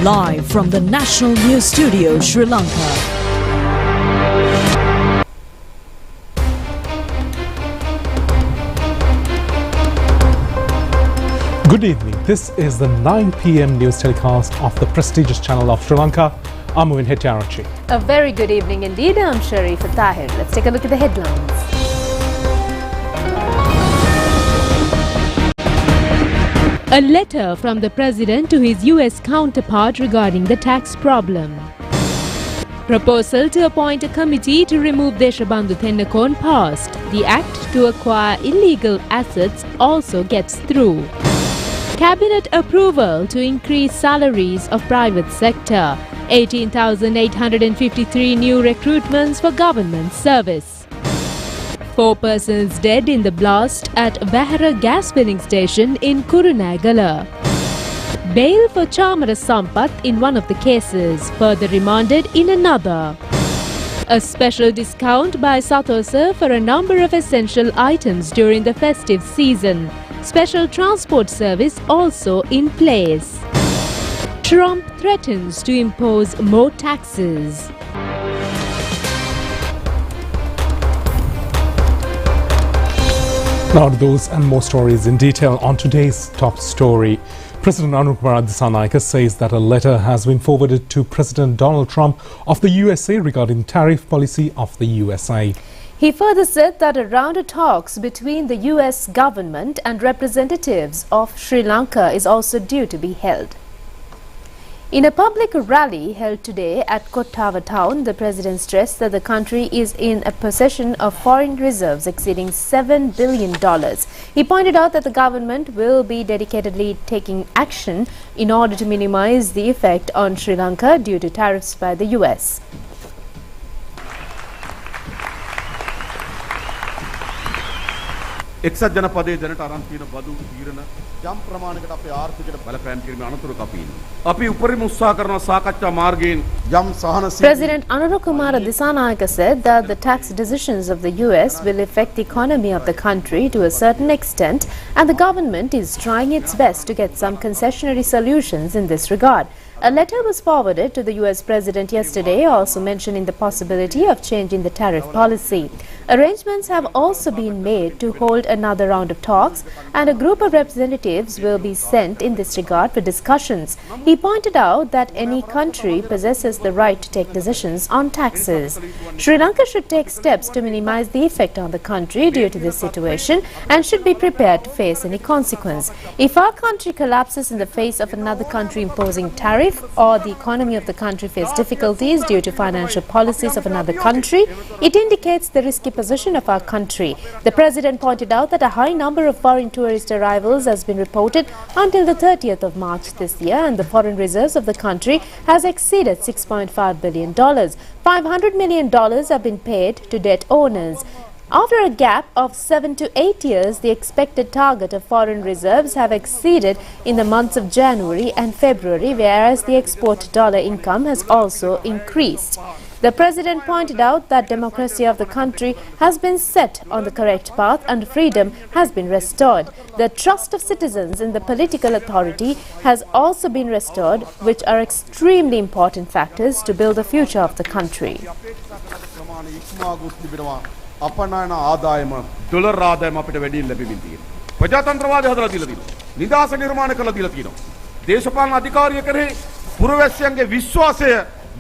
Live from the National News Studio, Sri Lanka. Good evening. This is the 9 p.m. news telecast of the prestigious channel of Sri Lanka. I'm Movin Hettiarachchi. A very good evening indeed. I'm Sharifa Tahir. Let's take a look at the headlines. A letter from the President to his US counterpart regarding the tax problem. Proposal to appoint a committee to remove Deshabandhu Tennakon passed. The act to acquire illegal assets also gets through. Cabinet approval to increase salaries of private sector. 18,853 new recruitments for government service. 4 persons dead in the blast at Vahara gas filling station in Kurunagala. Bail for Chamara Sampath in one of the cases, further remanded in another. A special discount by Sathosa for a number of essential items during the festive season. Special transport service also in place. Trump threatens to impose more taxes. Now to those and more stories in detail on today's top story. President Anurukumara Dissanayake says that a letter has been forwarded to President Donald Trump of the USA regarding tariff policy of the USA. He further said that a round of talks between the US government and representatives of Sri Lanka is also due to be held. In a public rally held today at Kottawa town, the president stressed that the country is in a possession of foreign reserves exceeding $7 billion. He pointed out that the government will be dedicatedly taking action in order to minimize the effect on Sri Lanka due to tariffs by the US. එක්සත් ජනපදයේ දැනට අරන් තියෙන බදු තීරණ යම් ප්‍රමාණයකට අපේ ආර්ථිකයට බලපෑම් කිරීමේ අනතුරක අපි ඉන්නවා. අපි උපරිම උත්සාහ කරන සාකච්ඡා මාර්ගයෙන් යම් සහනශීලී. President Anurukumara Dissanayake said that the tax decisions of the US will affect the economy of the country to a certain extent, and the government is trying its best to get some concessionary solutions in this regard. A letter was forwarded to the US President yesterday, also mentioning the possibility of changing the tariff policy. Arrangements have also been made to hold another round of talks, and a group of representatives will be sent in this regard for discussions. He pointed out that any country possesses the right to take decisions on taxes. Sri Lanka should take steps to minimize the effect on the country due to this situation and should be prepared to face any consequence. If our country collapses in the face of another country imposing tariff, or the economy of the country face difficulties due to financial policies of another country, it indicates the risky position of our country. The president pointed out that a high number of foreign tourist arrivals has been reported until the 30th of March this year, and the foreign reserves of the country has exceeded $6.5 billion. $500 million have been paid to debt owners. After a gap of 7 to 8 years, the expected target of foreign reserves have exceeded in the months of January and February, whereas the export dollar income has also increased. The president pointed out that democracy of the country has been set on the correct path and freedom has been restored. The trust of citizens in the political authority has also been restored, which are extremely important factors to build the future of the country. අපනයන ආදායම dollar ආදායම අපිට වැඩියෙන් ලැබෙමින් තියෙනවා. ප්‍රජාතන්ත්‍රවාදය හදලා දීලා තියෙනවා. නිදාස නිර්මාණ කරලා දීලා තියෙනවා. දේශපාලන අධිකාරිය කරේ පුරවැසියන්ගේ විශ්වාසය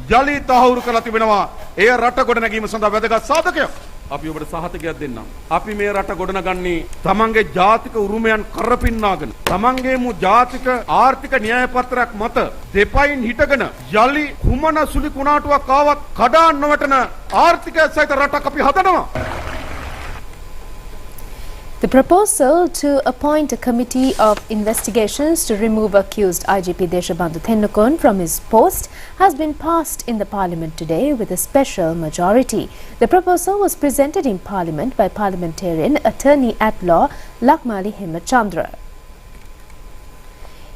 යලි තහවුරු කරලා තිබෙනවා. එය රට ගොඩනැගීම සඳහා වැදගත් සාධකයක්. අපි ඔබට සහතිකයක් දෙන්නම්. අපි මේ රට ගොඩනගන්නේ තමන්ගේ ජාතික උරුමයන් කරපින්නාගෙන තමන්ගේම ජාතික ආර්ථික න්‍යාය පත්‍රයක් මත දෙපයින් හිටගෙන යලි කුමන සුලි කුණාටුවක් ආවත් කඩා නොවැටෙන ආර්ථිකය සහිත රටක් අපි හදනවා. The proposal to appoint a committee of investigations to remove accused IGP Deshabandhu Tennakon from his post has been passed in the Parliament today with a special majority. The proposal was presented in Parliament by Parliamentarian Attorney at Law Lakmali Hemachandra.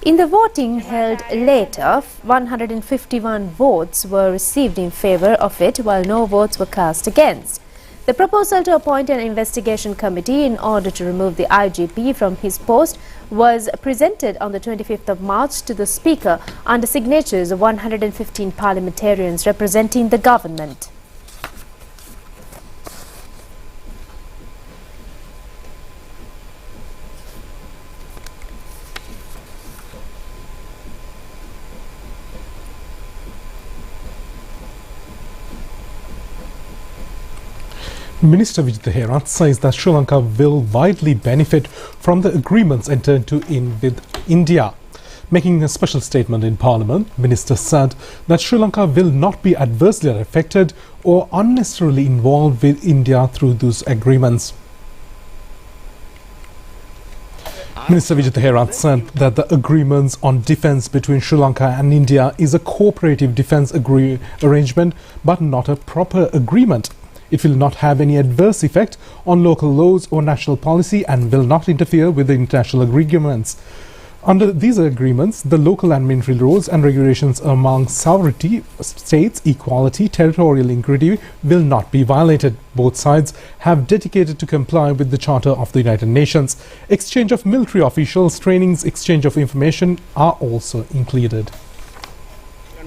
In the voting held later, 151 votes were received in favour of it, while no votes were cast against. The proposal to appoint an investigation committee in order to remove the IGP from his post was presented on the 25th of March to the Speaker under signatures of 115 parliamentarians representing the government. Minister Vijay Herat says that Sri Lanka will widely benefit from the agreements entered in with India. Making a special statement in Parliament, Minister said that Sri Lanka will not be adversely affected or unnecessarily involved with India through those agreements. Minister Vijay Herat said that the agreements on defence between Sri Lanka and India is a cooperative defence arrangement but not a proper agreement. It will not have any adverse effect on local laws or national policy and will not interfere with the international agreements. Under these agreements, the local and military rules and regulations among sovereignty, states, equality, territorial integrity will not be violated. Both sides have dedicated to comply with the Charter of the United Nations. Exchange of military officials, trainings, exchange of information are also included.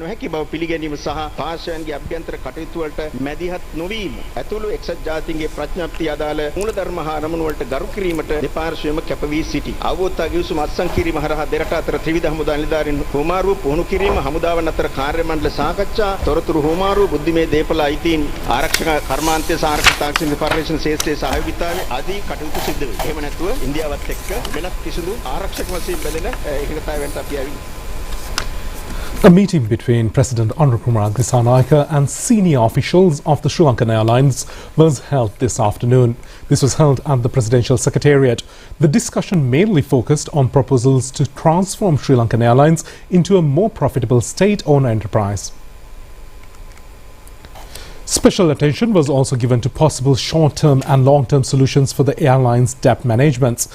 නොහැකි බව පිළිගැනීම සහ පාර්ශවයන්ගේ අභ්‍යන්තර කටයුතු වලට මැදිහත් නොවීම ඇතුළු එක්සත් ජාතීන්ගේ ප්‍රඥප්තිය අදාළ මූලධර්ම හා අරමුණු වලට ගරු කිරීමට දෙපාර්ශ්වයම කැප වී සිටි. අවබෝධතා ගිවිසුම අත්සන් කිරීම හරහා දෙරට අතර ත්‍රිවිධ හමුදා නිලධාරීන් හුවමාරුව පුහුණු කිරීම, හමුදාවන් අතර කාර්ය මණ්ඩල සාකච්ඡා, තොරතුරු හුවමාරුව, බුද්ධිමය දේපල අයිතීන් ආරක්ෂක කර්මාන්තය සහ ආරක්ෂක තාක්ෂණ දෙපාර්තමේන්තුවේ ශේෂ්ත්‍රයේ සහයෝගීතාවය ආදී කටයුතු සිද්ධ වේ. එහෙම නැතුව ඉන්දියාවත් එක්ක වෙනත් කිසිදු ආරක්ෂක වශයෙන් බැලෙන ඒකතාවයන්ට අපි ආවි. A meeting between President Anukumar Dissanayake and senior officials of the SriLankan Airlines was held this afternoon. This was held at the Presidential Secretariat. The discussion mainly focused on proposals to transform SriLankan Airlines into a more profitable state-owned enterprise. Special attention was also given to possible short-term and long-term solutions for the airline's debt management.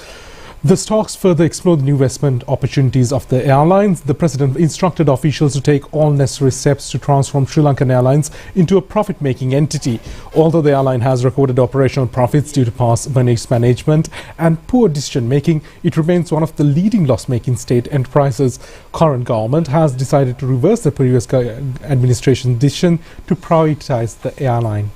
The talks further explored the new investment opportunities of the airlines. The President instructed officials to take all necessary steps to transform SriLankan Airlines into a profit-making entity. Although the airline has recorded operational profits due to past management and poor decision-making, it remains one of the leading loss-making state enterprises. Current government has decided to reverse the previous administration's decision to privatize the airline.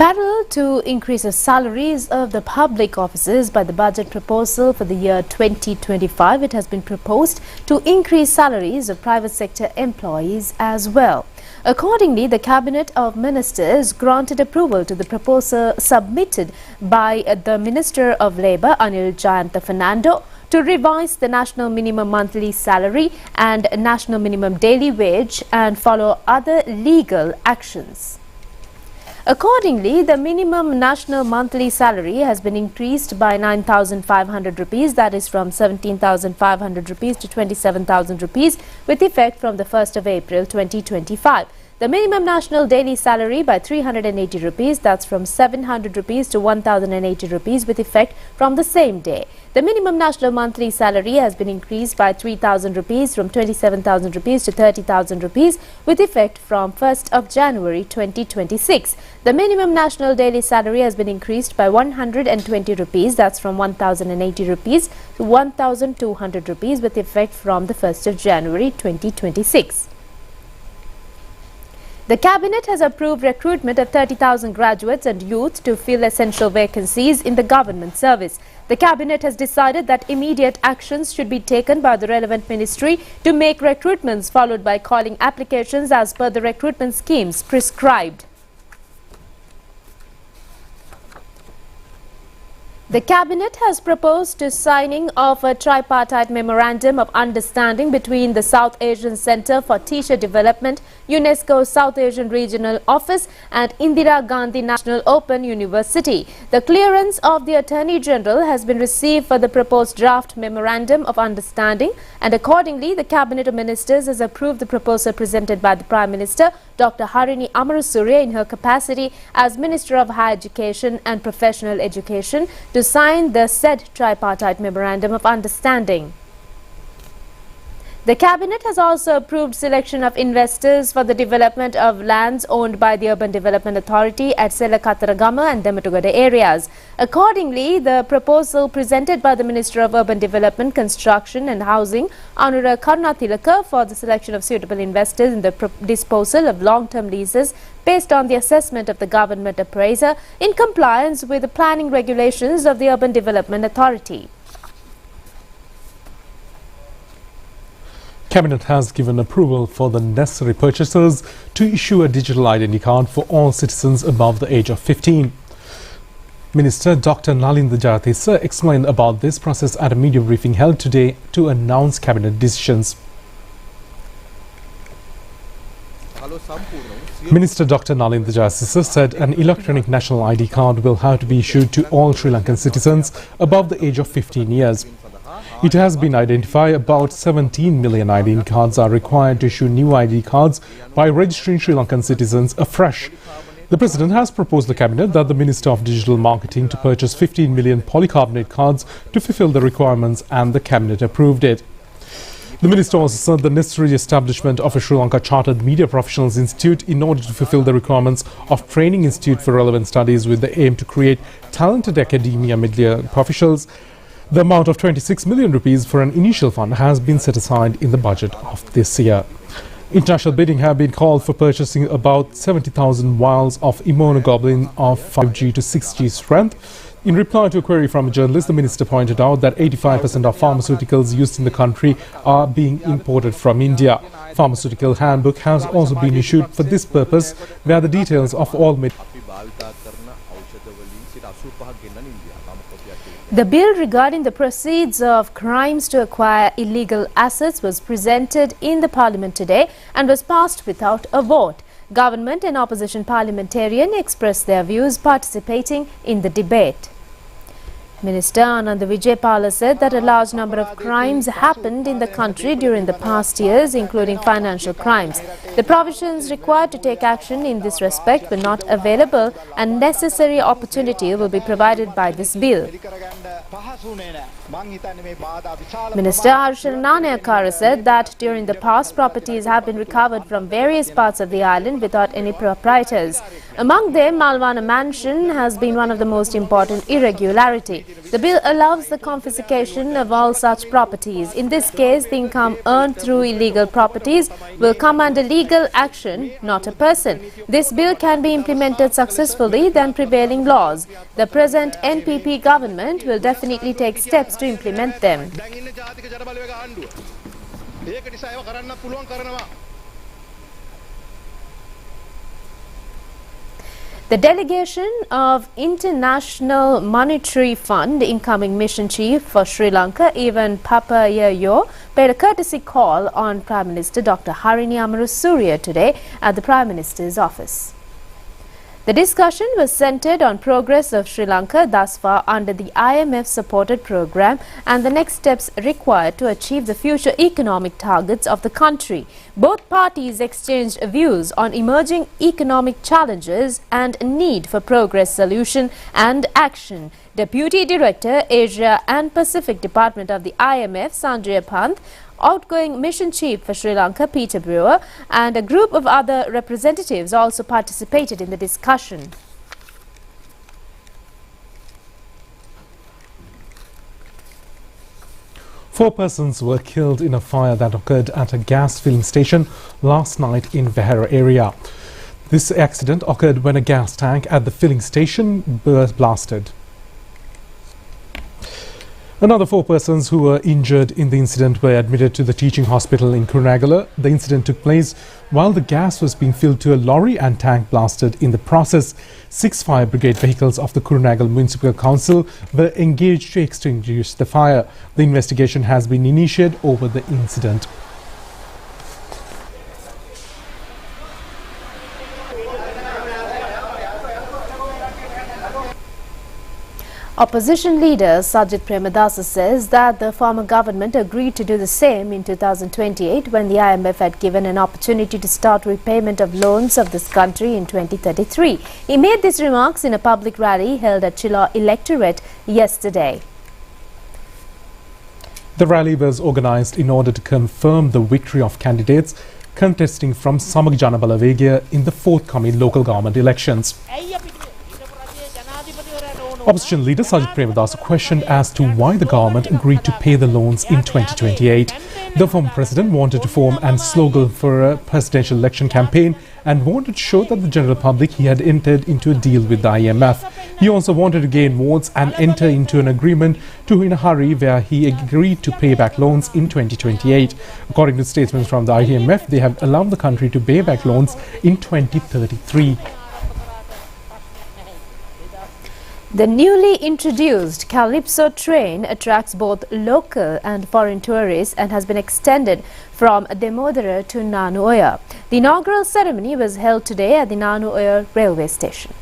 Parallel to increase the salaries of the public officers by the budget proposal for the year 2025, it has been proposed to increase salaries of private sector employees as well. Accordingly, the Cabinet of Ministers granted approval to the proposal submitted by the Minister of Labour, Anil Jayanta Fernando, to revise the national minimum monthly salary and national minimum daily wage and follow other legal actions. Accordingly, the minimum national monthly salary has been increased by 9,500 rupees, that is from 17,500 rupees to 27,000 rupees, with effect from the 1st of April 2025. The minimum national daily salary by 380 rupees, that's from 700 rupees to 1,080 rupees, with effect from the same day. The minimum national monthly salary has been increased by 3,000 rupees from 27,000 rupees to 30,000 rupees, with effect from 1st of January 2026. The minimum national daily salary has been increased by 120 rupees, that's from 1,080 rupees to 1,200 rupees, with effect from the 1st of January 2026. The Cabinet has approved recruitment of 30,000 graduates and youth to fill essential vacancies in the government service. The Cabinet has decided that immediate actions should be taken by the relevant ministry to make recruitments, followed by calling applications as per the recruitment schemes prescribed. The Cabinet has proposed to signing of a tripartite memorandum of understanding between the South Asian Centre for Teacher Development, UNESCO South Asian Regional Office and Indira Gandhi National Open University. The clearance of the Attorney General has been received for the proposed draft memorandum of understanding, and accordingly the Cabinet of Ministers has approved the proposal presented by the Prime Minister Dr. Harini Amarasuriya in her capacity as Minister of Higher Education and Professional Education to sign the said tripartite memorandum of understanding. The Cabinet has also approved selection of investors for the development of lands owned by the Urban Development Authority at Selakataragama and Dematugada areas. Accordingly, the proposal presented by the Minister of Urban Development, Construction and Housing, Anura Karunathilaka, for the selection of suitable investors in the disposal of long-term leases based on the assessment of the government appraiser in compliance with the planning regulations of the Urban Development Authority. Cabinet has given approval for the necessary purchasers to issue a digital identity card for all citizens above the age of 15. Minister Dr. Nalinda Jayatissa explained about this process at a media briefing held today to announce Cabinet decisions. Minister Dr. Nalinda Jayatissa said an electronic national ID card will have to be issued to all Sri Lankan citizens above the age of 15 years. It has been identified about 17 million ID cards are required to issue new ID cards by registering Sri Lankan citizens afresh. The President has proposed the Cabinet that the Minister of Digital Marketing to purchase 15 million polycarbonate cards to fulfill the requirements, and the Cabinet approved it. The Minister also said the necessary establishment of a Sri Lanka Chartered Media Professionals Institute in order to fulfill the requirements of Training Institute for Relevant Studies with the aim to create talented academia media professionals. The amount of 26 million rupees for an initial fund has been set aside in the budget of this year. International bidding have been called for purchasing about 70,000 vials of immunoglobulin of 5G to 6G strength. In reply to a query from a journalist, the minister pointed out that 85% of pharmaceuticals used in the country are being imported from India. Pharmaceutical handbook has also been issued for this purpose, where the details of all The bill regarding the proceeds of crimes to acquire illegal assets was presented in the Parliament today and was passed without a vote. Government and opposition parliamentarian expressed their views participating in the debate. Minister Ananda Vijaypala said that a large number of crimes happened in the country during the past years, including financial crimes. The provisions required to take action in this respect were not available, and necessary opportunity will be provided by this bill. Minister Harshal Nanayakara said that during the past, properties have been recovered from various parts of the island without any proprietors. Among them, Malvana Mansion has been one of the most important irregularity. The bill allows the confiscation of all such properties. In this case, the income earned through illegal properties will come under legal action, not a person. This bill can be implemented successfully than prevailing laws. The present NPP government will definitely take steps to implement them. The delegation of International Monetary Fund incoming mission chief for Sri Lanka, Evan Papayayo, paid a courtesy call on Prime Minister Dr. Harini Amarasuriya today at the Prime Minister's office. The discussion was centered on progress of Sri Lanka thus far under the IMF-supported program and the next steps required to achieve the future economic targets of the country. Both parties exchanged views on emerging economic challenges and need for progress solution and action. Deputy Director, Asia and Pacific Department of the IMF, Sanjay Pant, outgoing mission chief for Sri Lanka, Peter Brewer, and a group of other representatives also participated in the discussion. Four persons were killed in a fire that occurred at a gas filling station last night in Vehera area. This accident occurred when a gas tank at the filling station blasted. Another four persons who were injured in the incident were admitted to the teaching hospital in Kurunegala. The incident took place while the gas was being filled to a lorry and tank blasted. In the process, 6 fire brigade vehicles of the Kurunegala Municipal Council were engaged to extinguish the fire. The investigation has been initiated over the incident. Opposition leader Sajid Premadasa says that the former government agreed to do the same in 2028 when the IMF had given an opportunity to start repayment of loans of this country in 2033. He made these remarks in a public rally held at Chilaw Electorate yesterday. The rally was organised in order to confirm the victory of candidates contesting from Samag Jana Balawegaya in the forthcoming local government elections. Opposition leader Sajid Premadasa questioned as to why the government agreed to pay the loans in 2028. The former president wanted to form a slogan for a presidential election campaign and wanted to show that the general public he had entered into a deal with the IMF. He also wanted to gain votes and enter into an agreement in a hurry where he agreed to pay back loans in 2028. According to statements from the IMF, they have allowed the country to pay back loans in 2033. The newly introduced Calypso train attracts both local and foreign tourists and has been extended from Demodara to Nanuoya. The inaugural ceremony was held today at the Nanuoya railway station.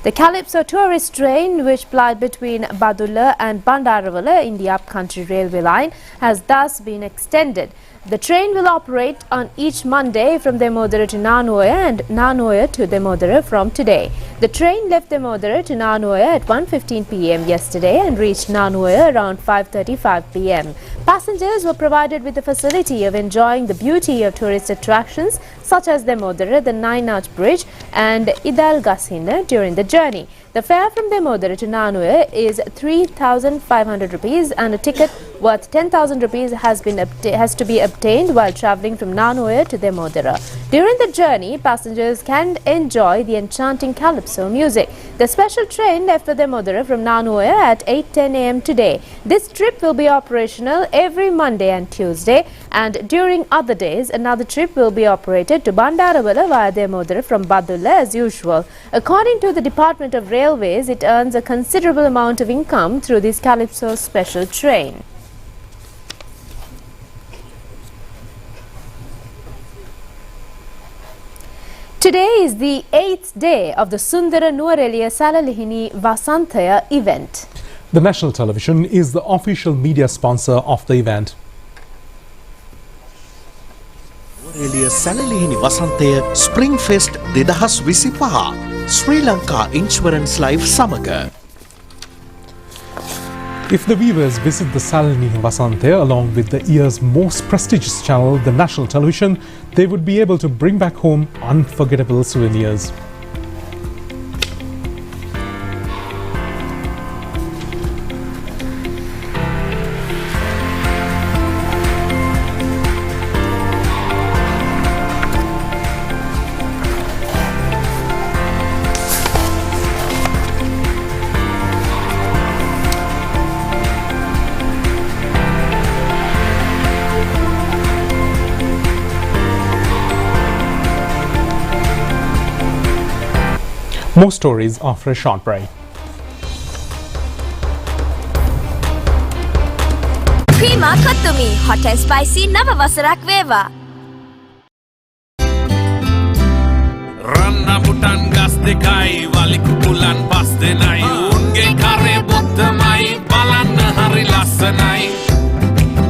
The Calypso tourist train, which plied between Badulla and Bandaravala in the upcountry railway line, has thus been extended. The train will operate on each Monday from Demodara to Nanuoya and Nanuoya to Demodara from today. The train left Demodara to Nanuoya at 1:15 p.m. yesterday and reached Nanuoya around 5:35 p.m. Passengers were provided with the facility of enjoying the beauty of tourist attractions such as Demodara, the Nine-Arch Bridge and Idal Gasina during the journey. The fare from Demodara to Nanuoya is 3,500 rupees and a ticket worth 10,000 rupees has to be obtained while travelling from Nanuoya to Demodara. During the journey, passengers can enjoy the enchanting Calypso music. The special train left for Demodara from Nanuoya at 8:10 a.m. today. This trip will be operational every Monday and Tuesday, and during other days, another trip will be operated to Bandaravala via Demodara from Badulla as usual. According to the Department of Railways, it earns a considerable amount of income through this Calypso special train. Today is the 8th day of the Sundara Nuwareliya Salalihini Vasantaya event. The national television is the official media sponsor of the event. Nuwareliya Salalihini Vasantaya Spring Fest 2025 Sri Lanka Insurance Life Samaga. If the viewers visit the Salalihini Vasantaya along with the year's most prestigious channel, the national television, they would be able to bring back home unforgettable souvenirs. More stories after a short break. Prima Kottumi Hot and Spicy Nava Vasarak Veva. Ranna Butan gas dekai walikupulan pas denai unge kare bottamai balanna hari lassanai.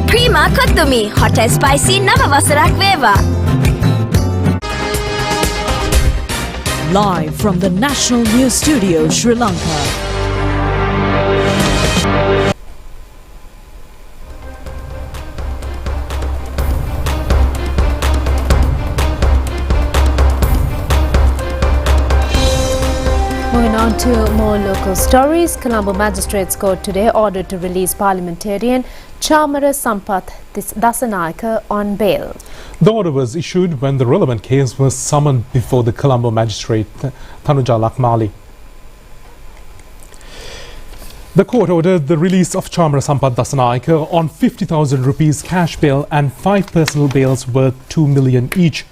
Prima Kottumi Hot and Spicy Nava Vasarak Veva. Live from the National News Studio, Sri Lanka. Moving on to more local stories, Colombo Magistrates Court today ordered to release parliamentarian Chamara Sampath Dasanayake on bail. The order was issued when the relevant case was summoned before the Colombo magistrate Tanuja Lakmali. The court ordered the release of Chamara Sampath Dasanayake on 50,000 rupees cash bail and 5 personal bails worth 2 million each.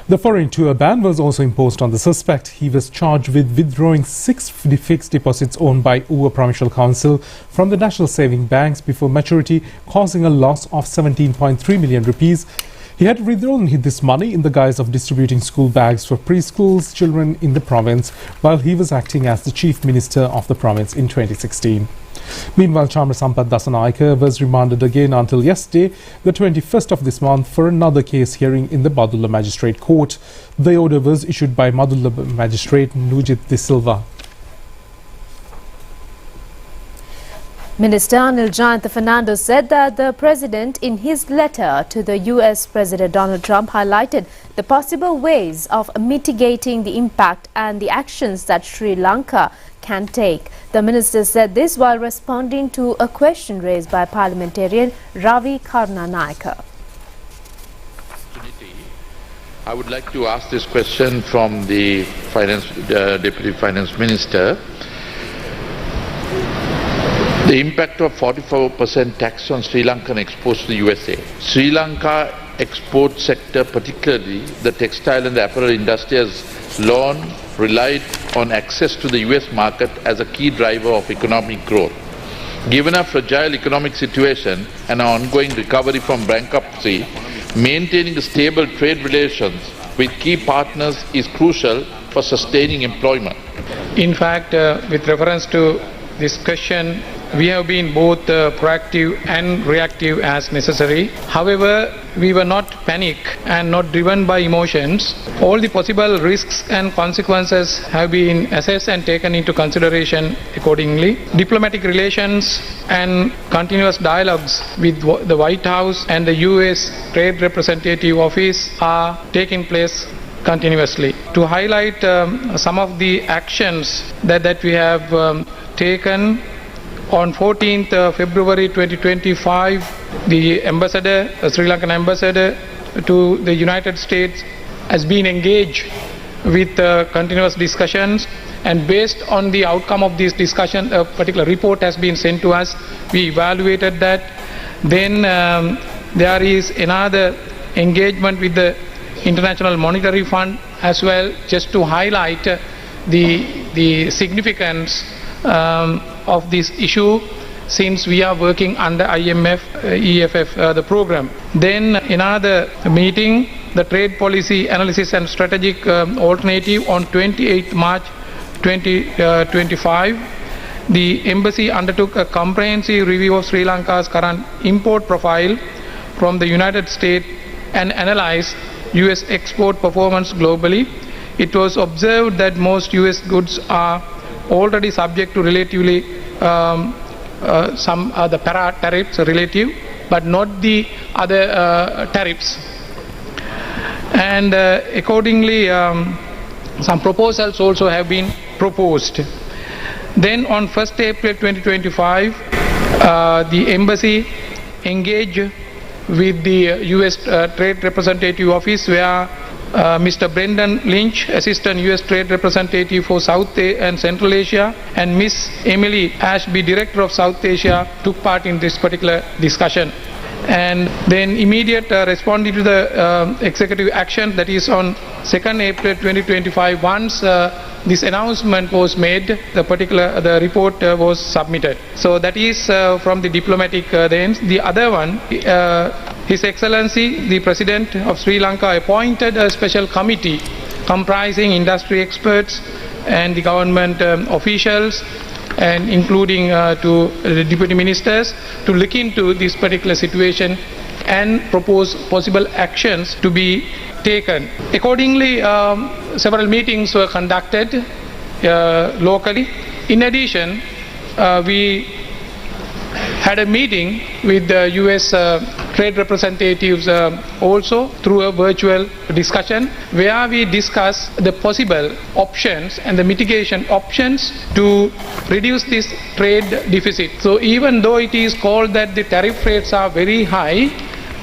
The foreign tour ban was also imposed on the suspect. He was charged with withdrawing 6 fixed deposits owned by Uva Provincial Council from the National Saving Banks before maturity, causing a loss of 17.3 million rupees. He had withdrawn this money in the guise of distributing school bags for preschools children in the province while he was acting as the Chief Minister of the province in 2016. Meanwhile, Chamara Sampath Dasanayake was remanded again until yesterday, the 21st of this month, for another case hearing in the Badulla Magistrate Court. The order was issued by Badulla Magistrate Nujit De Silva. Minister Anil Jayantha Fernando said that the president, in his letter to the US President Donald Trump, highlighted the possible ways of mitigating the impact and the actions that Sri Lanka can take. The minister said this while responding to a question raised by parliamentarian Ravi Karnanayaka. I would like to ask this question from the Deputy Finance Minister. The impact of 44% tax on Sri Lankan exports to the USA. Sri Lanka export sector, particularly the textile and the apparel industry, has long relied on access to the US market as a key driver of economic growth. Given our fragile economic situation and our ongoing recovery from bankruptcy, maintaining stable trade relations with key partners is crucial for sustaining employment. In fact, with reference to this question, we have been both proactive and reactive as necessary. However, we were not panicked and not driven by emotions. All the possible risks and consequences have been assessed and taken into consideration accordingly. Diplomatic relations and continuous dialogues with the White House and the US Trade Representative Office are taking place continuously. To highlight some of the actions that we have taken, on 14th February 2025, the Sri Lankan ambassador to the United States has been engaged with continuous discussions, and based on the outcome of this discussion, a particular report has been sent to us. We evaluated that. Then there is another engagement with the International Monetary Fund as well, just to highlight the significance of this issue, since we are working under IMF, EFF, the program. Then another meeting, the Trade Policy Analysis and Strategic Alternative, on 28 March 2025. The embassy undertook a comprehensive review of Sri Lanka's current import profile from the United States and analyzed US export performance globally. It was observed that most US goods are already subject to relatively some the para tariffs relative, but not the other tariffs. And accordingly, some proposals also have been proposed. Then on 1st April 2025, the embassy engaged with the US Trade Representative Office, where Mr. Brendan Lynch, Assistant US Trade Representative for South and Central Asia, and Ms. Emily Ashby, Director of South Asia, took part in this particular discussion. And then immediate responding to the executive action, that is on 2nd April 2025, once this announcement was made, the report was submitted. So that is from the diplomatic ends. The other one, His Excellency, the President of Sri Lanka, appointed a special committee comprising industry experts and the government officials, and including to the deputy ministers, to look into this particular situation and propose possible actions to be taken. Accordingly, several meetings were conducted locally. In addition, we had a meeting with the US trade representatives also through a virtual discussion, where we discussed the possible options and the mitigation options to reduce this trade deficit. So even though it is called that the tariff rates are very high,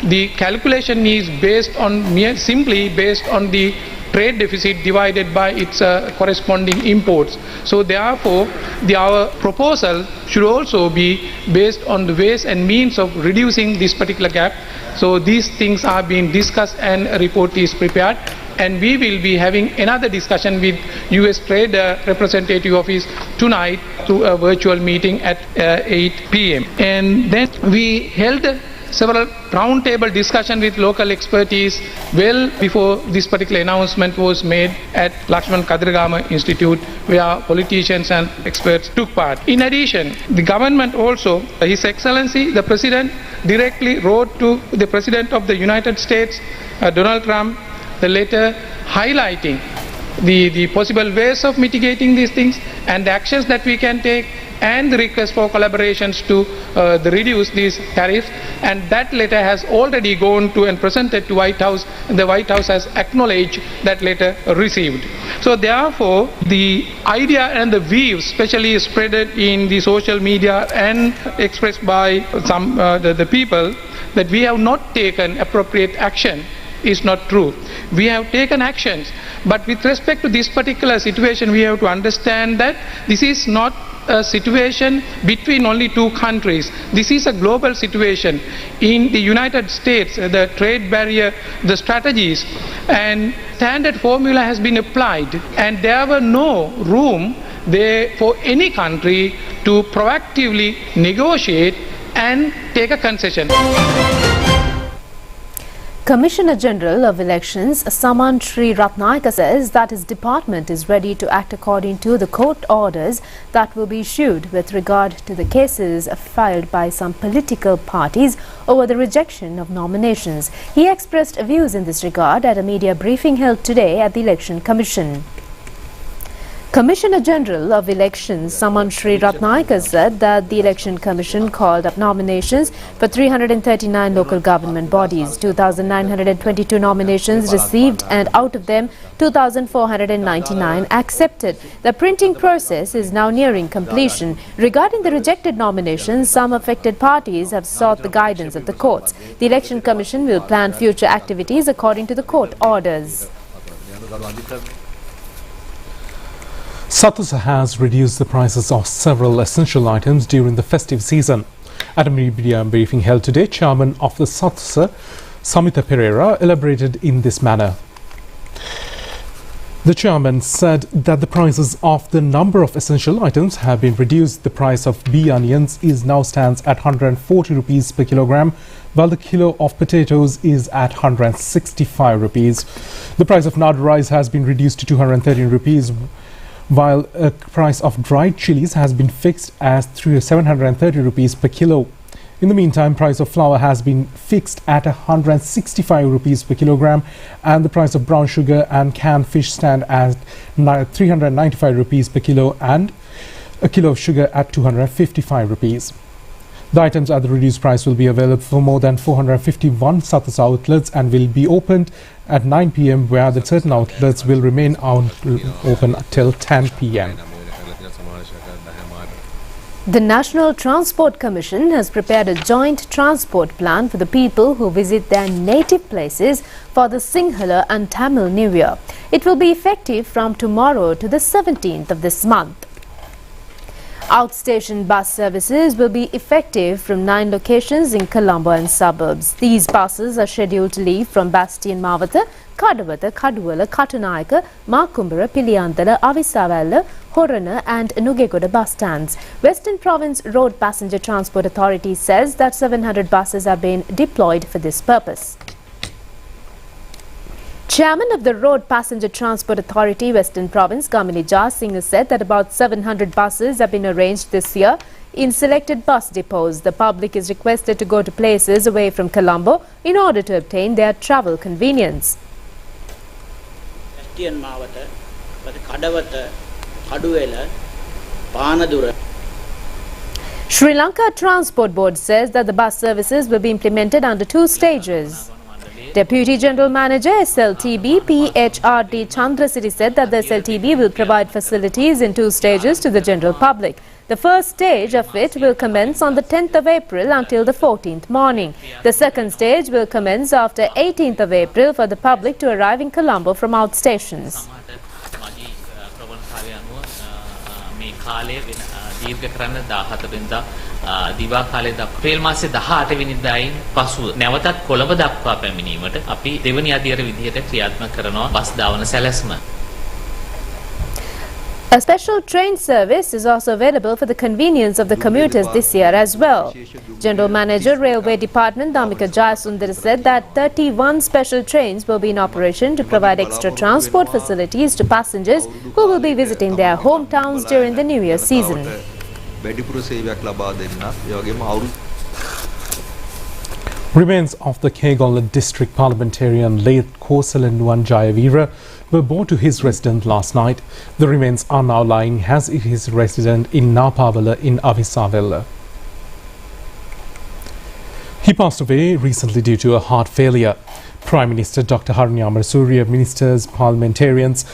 the calculation is based on simply based on the trade deficit divided by its corresponding imports. So therefore, our proposal should also be based on the ways and means of reducing this particular gap. So these things are being discussed and a report is prepared. And we will be having another discussion with US Trade Representative Office tonight through a virtual meeting at 8 p.m. And then we held several roundtable discussion with local expertise well before this particular announcement was made at Lakshman Kadirgama Institute, where politicians and experts took part. In addition, the government also, His Excellency, the President, directly wrote to the President of the United States, Donald Trump, the letter highlighting the possible ways of mitigating these things and the actions that we can take, and the request for collaborations to reduce these tariffs, and that letter has already gone to and presented to White House, and the White House has acknowledged that letter received. So therefore the idea and the views especially spread in the social media and expressed by some the people that we have not taken appropriate action is not true. We have taken actions, but with respect to this particular situation we have to understand that this is not a situation between only two countries. This is a global situation. In the United States, the trade barrier, the strategies and standard formula has been applied, and there were no room there for any country to proactively negotiate and take a concession. Commissioner General of Elections Saman Sri Ratnayaka says that his department is ready to act according to the court orders that will be issued with regard to the cases filed by some political parties over the rejection of nominations. He expressed views in this regard at a media briefing held today at the Election Commission. Commissioner General of Elections Saman Sri Ratnayaka said that the Election Commission called up nominations for 339 local government bodies. 2,922 nominations received, and out of them 2,499 accepted. The printing process is now nearing completion. Regarding the rejected nominations, some affected parties have sought the guidance of the courts. The Election Commission will plan future activities according to the court orders. Sathosa has reduced the prices of several essential items during the festive season. At a media briefing held today, Chairman of the Sathosa, Samitha Pereira, elaborated in this manner. The chairman said that the prices of the number of essential items have been reduced. The price of bee onions now stands at 140 rupees per kilogram, while the kilo of potatoes is at 165 rupees. The price of nard rice has been reduced to 213 rupees, while a price of dried chilies has been fixed as 730 rupees per kilo. In the meantime, price of flour has been fixed at 165 rupees per kilogram, and the price of brown sugar and canned fish stand at 395 rupees per kilo, and a kilo of sugar at 255 rupees. The items at the reduced price will be available for more than 451 Sathosa outlets and will be opened at 9 p.m. where the certain outlets will remain open till 10 p.m. The National Transport Commission has prepared a joint transport plan for the people who visit their native places for the Sinhala and Tamil New Year. It will be effective from tomorrow to the 17th of this month. Outstation bus services will be effective from 9 locations in Colombo and suburbs. These buses are scheduled to leave from Bastion Mawatha, Kadawatha, Kaduwala, Katunayaka, Makumbara, Piliyandala, Avisawala, Horana and Nugegoda bus stands. Western Province Road Passenger Transport Authority says that 700 buses are being deployed for this purpose. Chairman of the Road Passenger Transport Authority, Western Province, Gamini Singh, said that about 700 buses have been arranged this year in selected bus depots. The public is requested to go to places away from Colombo in order to obtain their travel convenience. Sri Lanka Transport Board says that the bus services will be implemented under 2 stages. Deputy General Manager SLTB PHRD Chandrasiri said that the SLTB will provide facilities in 2 stages to the general public. The first stage of it will commence on the 10th of April until the 14th morning. The second stage will commence after 18th of April for the public to arrive in Colombo from outstations. දිවා කාලේ අප්‍රේල් මාසේ 18 වෙනිදායින් පසු නැවතත් කොළඹ දක්වා පැමිණීමට අපි දෙවනි අදියර විදිහට ක්‍රියාත්මක කරනවා bus ධාවන සැලැස්ම. A special train service is also available for the convenience of the commuters this year as well. General Manager Railway Department Damika Jayasundar said that 31 special trains will be in operation to provide extra transport facilities to passengers who will be visiting their hometowns during the New Year season. Remains of the Kegolla District Parliamentarian late Kosalan Jayavira were brought to his residence last night. The remains are now lying as his residence in Napavala in Avisavella. He passed away recently due to a heart failure. Prime Minister Dr. Harini Amarasuriya, ministers, parliamentarians,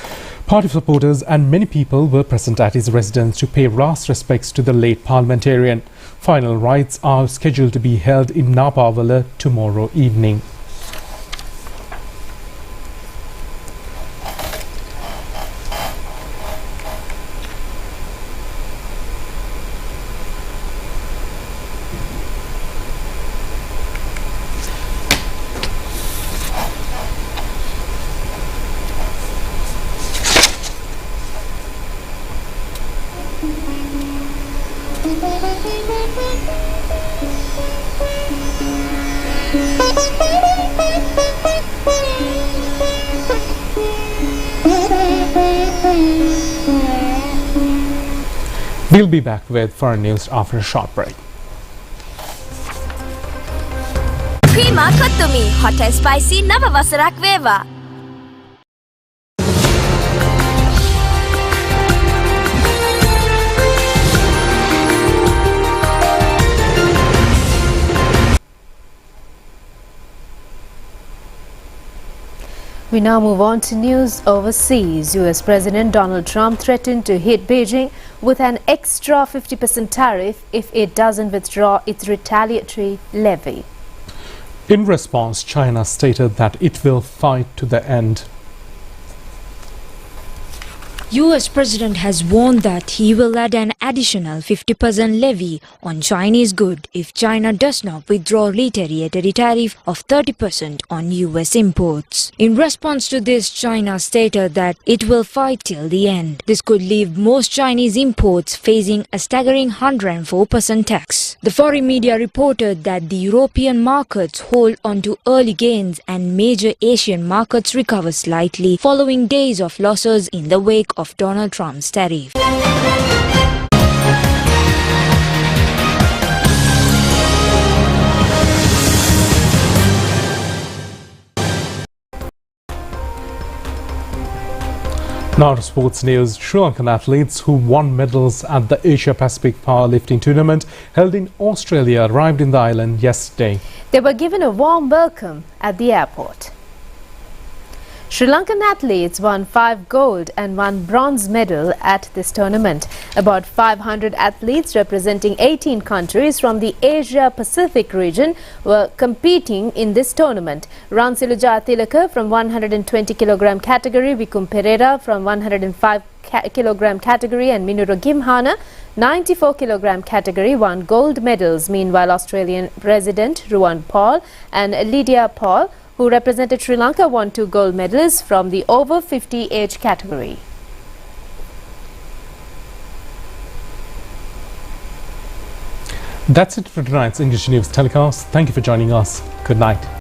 party supporters and many people were present at his residence to pay last respects to the late parliamentarian. Final rites are scheduled to be held in Napavala tomorrow evening. We'll be back with foreign news after a short break. Prima Kottumi, hot and spicy, nava wasarak veva. We now move on to news overseas. US President Donald Trump threatened to hit Beijing with an extra 50% tariff if it doesn't withdraw its retaliatory levy. In response, China stated that it will fight to the end. US President has warned that he will add an additional 50% levy on Chinese goods if China does not withdraw retaliatory tariff of 30% on US imports. In response to this, China stated that it will fight till the end. This could leave most Chinese imports facing a staggering 104% tax. The foreign media reported that the European markets hold on to early gains and major Asian markets recover slightly following days of losses in the wake of Donald Trump's tariff. Now to sports news. Sri Lankan athletes who won medals at the Asia Pacific powerlifting tournament held in Australia arrived in the island yesterday. They were given a warm welcome at the airport. Sri Lankan athletes won 5 gold and 1 bronze medal at this tournament. About 500 athletes representing 18 countries from the Asia-Pacific region were competing in this tournament. Ransilu Jayathilaka from 120 kg category, Vikum Pereira from 105 kg category and Minura Gimhana 94 kg category won gold medals. Meanwhile, Australian President Ruan Paul and Lydia Paul, who represented Sri Lanka, won 2 gold medals from the over 50 age category. That's it for tonight's English News telecast. Thank you for joining us. Good night.